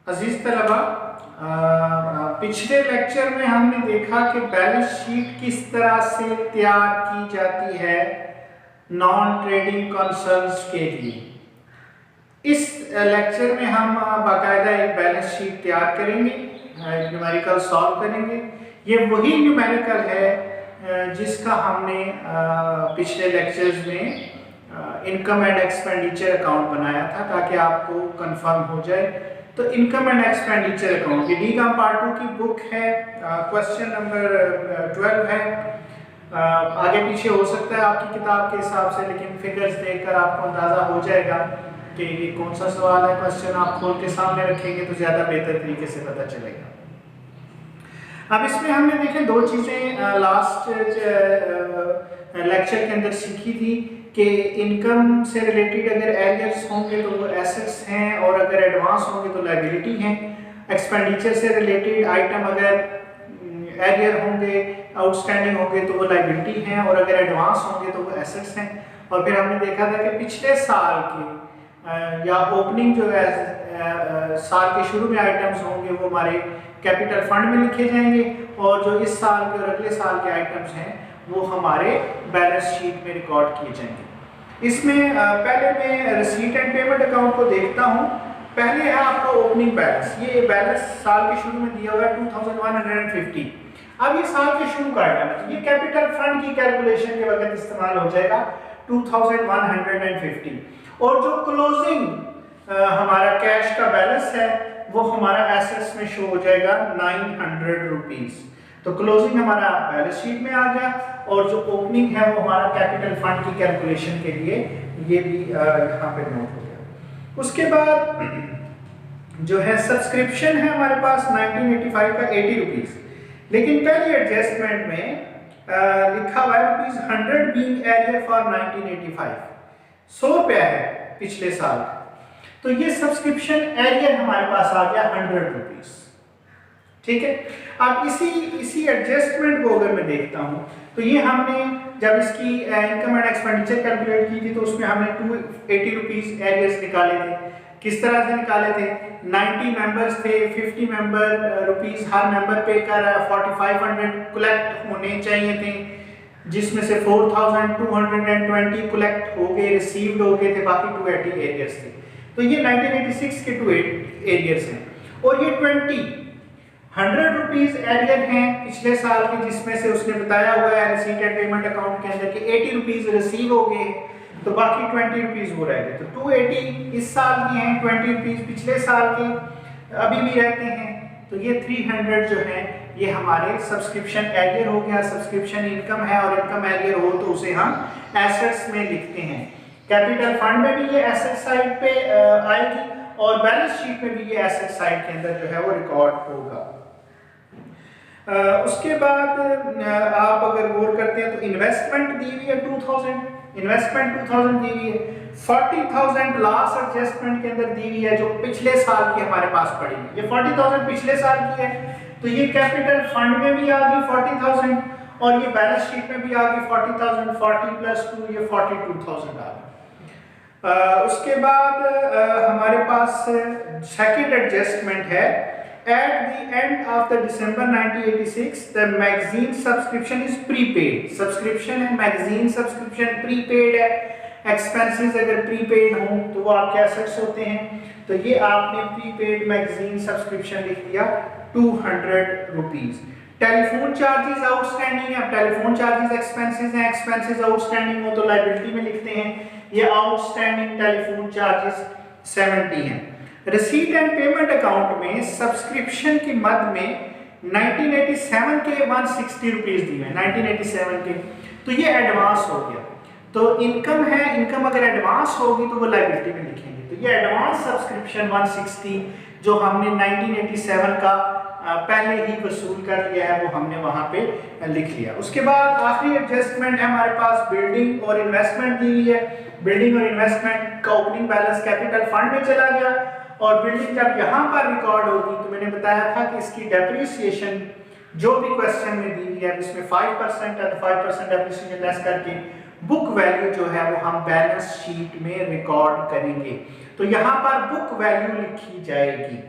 अजीज तलबा, पिछले लेक्चर में हमने देखा कि बैलेंस शीट किस तरह से तैयार की जाती है नॉन ट्रेडिंग कंसर्न्स के लिए। इस लेक्चर में हम बाकायदा एक बैलेंस शीट तैयार करेंगे, न्यूमेरिकल सॉल्व करेंगे। ये वही न्यूमेरिकल है जिसका हमने पिछले लेक्चर्स में इनकम एंड एक्सपेंडिचर अकाउंट बनाया था, ताकि आपको कंफर्म हो जाए। तो इनकम एंड एक्सपेंडिचर अकाउंट ये डीकॉम पार्ट 2 की बुक है, क्वेश्चन नंबर 12 है। आगे पीछे हो सकता है आपकी किताब के हिसाब से, लेकिन फिगर्स देखकर आपको अंदाजा हो जाएगा कि ये कौन सा सवाल है। क्वेश्चन आप खोल के सामने रखेंगे तो ज्यादा बेहतर तरीके से पता चलेगा। अब इसमें हमने देखे दो चीजें लास्ट लेक्चर के अंदर सीखी थी कि इनकम से रिलेटेड अगर एरियर्स होंगे तो वो एसेट्स हैं, और अगर एडवांस होंगे तो लायबिलिटी हैं। एक्सपेंडिचर से रिलेटेड आइटम अगर एरियर होंगे, आउटस्टैंडिंग होंगे तो वो लायबिलिटी हैं, और अगर एडवांस होंगे तो वो एसेट्स हैं। और फिर हमने देखा था कि पिछले साल के या ओपनिंग जो है साल के शुरू में आइटम्स होंगे वो हमारे कैपिटल फंड में लिखे जाएंगे, और जो इस साल के और अगले साल के आइटम्स हैं वो हमारे बैलेंस शीट में रिकॉर्ड किए जाएंगे। इसमें पहले मैं रिसीट एंड पेमेंट अकाउंट को देखता हूं। पहले है आपका ओपनिंग बैलेंस। ये बैलेंस साल के शुरू में दिया हुआ है 2150। अब ये साल के शुरू का आइटम है, तो ये कैपिटल फंड की कैलकुलेशन के वक्त इस्तेमाल हो जाएगा 2150। और जो क्लोजिंग हमारा कैश का बैलेंस है वो हमारा एसेट्स में शो हो जाएगा 900 रुपीज। तो क्लोजिंग हमारा बैलेंस शीट में आ गया, और जो ओपनिंग है वो हमारा कैपिटल फंड की कैलकुलेशन के लिए ये भी यहाँ पे नोट हो गया। उसके बाद जो है सब्सक्रिप्शन है हमारे पास 1985 का 80 रुपीज, लेकिन पहली एडजस्टमेंट में लिखा हुआ है ₹100 बीइंग एरियर फॉर 1985। 100 रुपया है पिछले साल, तो ये सब्सक्रिप्शन एरियर हमारे पास आ गया 100 रुपीज। ठीक है। अब इसी एडजस्टमेंट को अगर मैं देखता हूं तो ये हमने जब इसकी इनकम एंड एक्सपेंडिचर कैलकुलेट की थी तो उसमें हमने 280 रुपीज एरियर्स निकाले थे। किस तरह से निकाले थे? 90 मेंबर्स थे, 50 मेंबर रुपीज हर मेंबर पे कर 4500 कलेक्ट होने चाहिए थे, जिसमें से 4220 कलेक्ट हो गए, रिसीव्ड हो गए थे, बाकी 280 एरियर्स थे। तो ये 1986 के 2 एरियर्स हैं। और ये 100 रुपीज एरियर हैं पिछले साल के, जिसमें से उसने बताया हुआ है रिसीट एंड पेमेंट अकाउंट के अंदर कि 80 रुपीज रिसीव हो गए, तो बाकी 20 रुपीज वो रह गए। तो 280 इस साल की हैं, 20 रुपीज पिछले साल के अभी भी रहते हैं। तो ये 300 जो है ये हमारे सब्सक्रिप्शन एरियर हो गया। सब्सक्रिप्शन इनकम है, और इनकम एरियर हो तो उसे हम एसेट्स में लिखते हैं। कैपिटल फंड में भी ये एसेट साइड पे आएगी, और बैलेंस शीट में भी ये एसेट साइड के अंदर जो है वो रिकॉर्ड होगा। उसके बाद आप अगर गौर करते हैं तो इन्वेस्टमेंट दी हुई है 2000, इन्वेस्टमेंट 2000 दी हुई है। 40,000 लास्ट एडजस्टमेंट के अंदर दी हुई है जो पिछले साल की हमारे पास पड़ी है। ये 40,000 पिछले साल की है, तो ये कैपिटल फंड में भी आ गई 40,000, और ये बैलेंस शीट में भी आ गई 40,000। 40 + 2 ये 42,000 आ गई। उसके बाद हमारे पास सेकंड एडजस्टमेंट है। At the end of the December 1986, the magazine subscription is prepaid. Subscription है, magazine subscription prepaid है। Expenses अगर prepaid हो तो वो आपके assets होते हैं। तो ये आपने prepaid magazine subscription लिख दिया 200 रुपीज। टेलीफोन चार्जेस आउटस्टैंडिंग है। टेलीफोन चार्जेस एक्सपेंसेस हैं, एक्सपेंसेस आउटस्टैंडिंग हो तो लायबिलिटी में लिखते हैं। ये आउटस्टैंडिंग टेलीफोन चार्जेस 70 हैं। रिसीट एंड पेमेंट अकाउंट में सब्सक्रिप्शन की मद में 1987 के 160 रुपीज दिए हैं, 1987 के, तो ये एडवांस हो गया। तो इनकम है, इनकम अगर एडवांस होगी तो वो लायबिलिटी में लिखेंगे। तो ये एडवांस सब्सक्रिप्शन 160 जो हमने 1987 का पहले ही वसूल कर लिया है वो हमने वहां पे लिख लिया। उसके बाद आखिरी एडजस्टमेंट है हमारे पास बिल्डिंग और इन्वेस्टमेंट दी हुई है। बिल्डिंग और इन्वेस्टमेंट का ओपनिंग बैलेंस कैपिटल फंड में चला गया, और बिल्डिंग जब यहाँ पर रिकॉर्ड होगी तो मैंने बताया था कि इसकी डेप्रिसिएशन जो भी क्वेश्चन में दी है इसमें 5% है, तो 5% डेप्रिसिएशन लेस करके बुक वैल्यू जो है वो हम बैलेंस शीट में रिकॉर्ड करेंगे। तो यहाँ पर बुक वैल्यू लिखी जाएगी।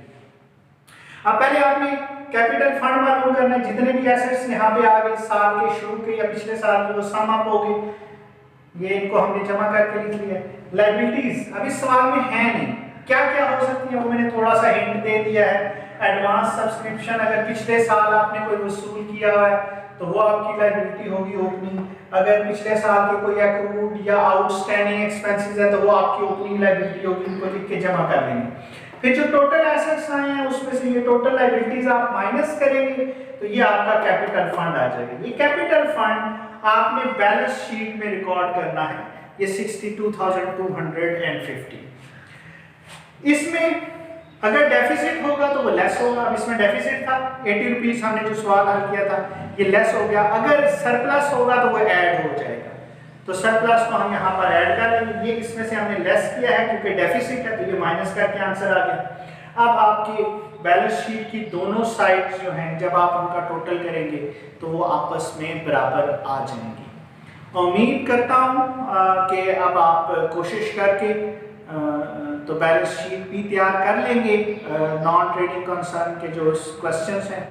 अब पहले आपने कैपिटल फंड मालूम करना है, जितने भी एसेट्स यहाँ पे आ गए साल के शुरू के या पिछले साल के, वो सम अप हो गए, ये इनको हमने जमा करके लिख लिया। लायबिलिटीज अब इस सवाल में है नहीं, क्या क्या हो सकती है वो मैंने थोड़ा सा हिंट दे दिया है। एडवांस सब्सक्रिप्शन, अगर पिछले साल आपने कोई वसूल किया हुआ है तो वो आपकी लायबिलिटी होगी ओपनिंग। अगर पिछले साल के कोई एक्रूड या आउटस्टैंडिंग एक्सपेंसेस है तो वो आपकी ओपनिंग लायबिलिटी होगी, उनको लिख के जमा कर लेंगे। फिर जो टोटल एसेट्स आए हैं उसमें से ये टोटल लायबिलिटीज आप माइनस करेंगे तो ये आपका कैपिटल फंड आ जाएगा। ये कैपिटल फंड आपने बैलेंस शीट में रिकॉर्ड करना है, ये 62,250। इसमें अगर डेफिसिट होगा तो वो लेस होगा। अब इसमें डेफिसिट था 80 रुपीज, हमने जो सवाल हल किया था ये लेस हो गया। अगर सरप्लस होगा तो वो ऐड हो जाएगा, तो सरप्लस को हम यहाँ पर ऐड कर लेंगे। ये इसमें से हमने लेस किया है क्योंकि डेफिसिट है, तो ये माइनस करके आंसर आ गया। अब आपकी बैलेंस शीट की दोनों साइड्स जो हैं जब आप उनका टोटल करेंगे तो वो आपस में बराबर आ जाएंगी। उम्मीद करता हूँ कि अब आप कोशिश करके तो बैलेंस शीट भी तैयार कर लेंगे नॉन ट्रेडिंग कंसर्न के जो क्वेश्चंस हैं।